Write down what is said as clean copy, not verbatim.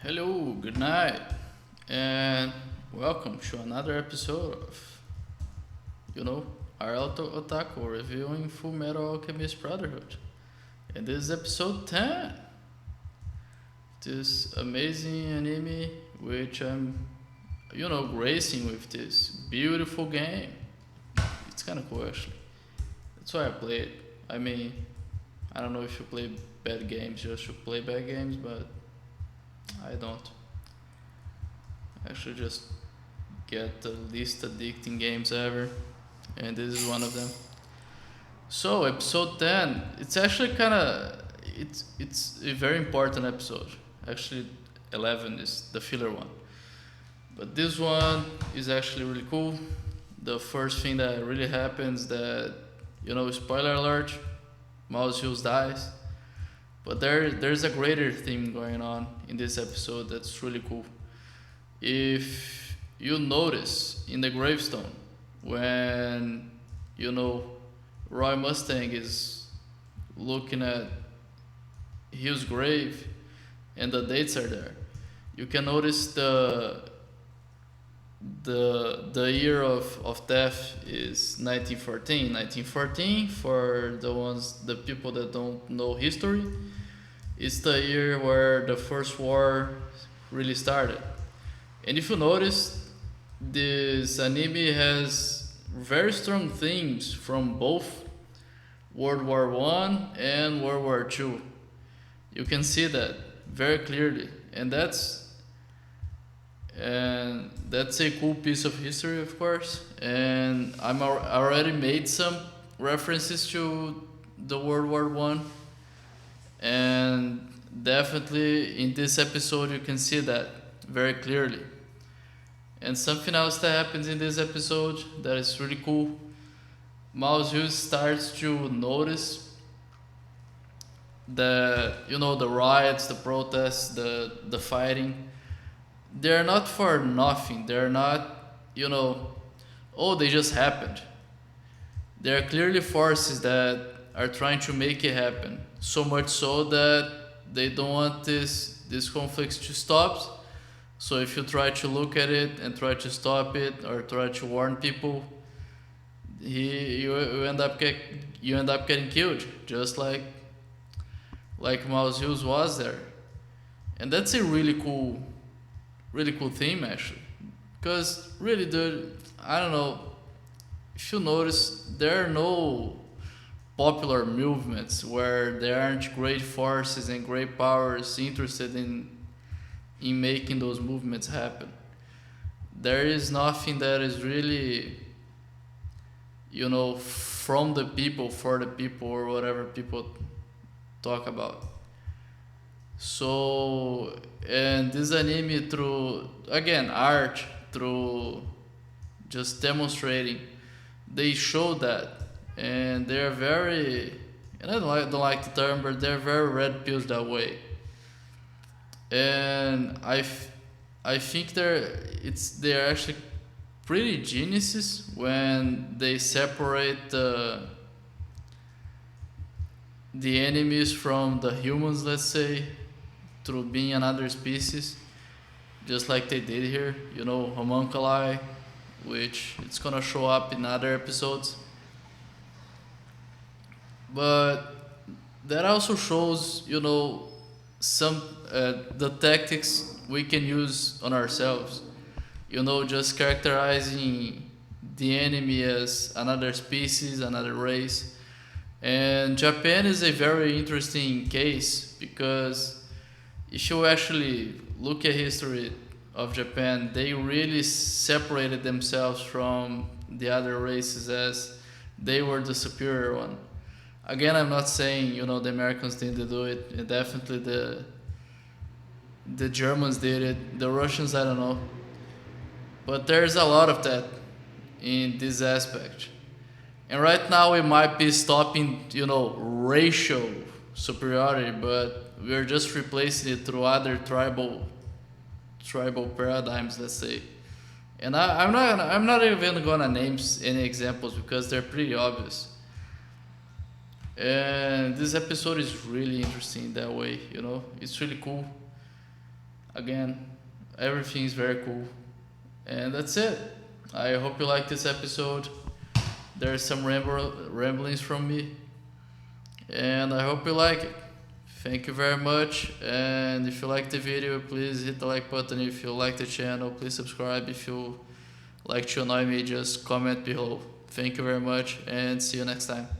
Hello, good night, and welcome to another episode of, IRLOtaku reviewing Full Metal Alchemist Brotherhood. And this is episode 10. This amazing anime, which I'm, gracing with this beautiful game. It's kind of cool actually. That's why I play it. I mean, I don't know if you play bad games just to play bad games, but I don't. I actually just get the least addicting games ever, and this is one of them. So episode 10, it's actually kind of it's a very important episode. Actually, 11 is the filler one, but this one is actually really cool. The first thing that really happens that spoiler alert, Mouse Hughes dies. But there's a greater theme going on in this episode that's really cool. If you notice in the gravestone when Roy Mustang is looking at his grave and the dates are there, you can notice the year of death is 1914. 1914, for the people that don't know history, it's the year where the first war really started. And if you notice, this anime has very strong themes from both World War One and World War Two. You can see that very clearly, and that's a cool piece of history, of course. And I already made some references to the World War One, and definitely in this episode you can see that very clearly. And something else that happens in this episode that is really cool. Mouse starts to notice that the riots, the protests, the fighting, they're not for nothing. They're not, oh, they just happened. There are clearly forces that are trying to make it happen. So much so that they don't want this conflict to stop. So if you try to look at it and try to stop it or try to warn people, you end up getting killed, just like Mouse Hughes was there. And that's a really cool theme actually, because really, dude, I don't know if you notice, there are no popular movements where there aren't great forces and great powers interested in making those movements happen. There is nothing that is really from the people, for the people, or whatever people talk about. So, and this anime, through again art, through just demonstrating, they show that. And they're very, and I don't like the term, but they're very red pills that way. And I think they're actually pretty geniuses when they separate the enemies from the humans, let's say, through being another species, just like they did here. Homunculi, which it's gonna show up in other episodes. But that also shows, some the tactics we can use on ourselves. Just characterizing the enemy as another species, another race. And Japan is a very interesting case because if you actually look at history of Japan, they really separated themselves from the other races as they were the superior one. Again, I'm not saying the Americans didn't do it. And definitely the Germans did it. The Russians, I don't know. But there's a lot of that in this aspect. And right now we might be stopping, racial superiority, but we're just replacing it through other tribal paradigms, let's say. And I'm not even gonna name any examples because they're pretty obvious. And this episode is really interesting that way. It's really cool. Again, everything is very cool. And that's it. I hope you like this episode. There's some ramblings from me, and I hope you like it. Thank you very much, and if you like the video, please hit the like button. If you like the channel, please subscribe. If you like to annoy me, just comment below. Thank you very much, and see you next time.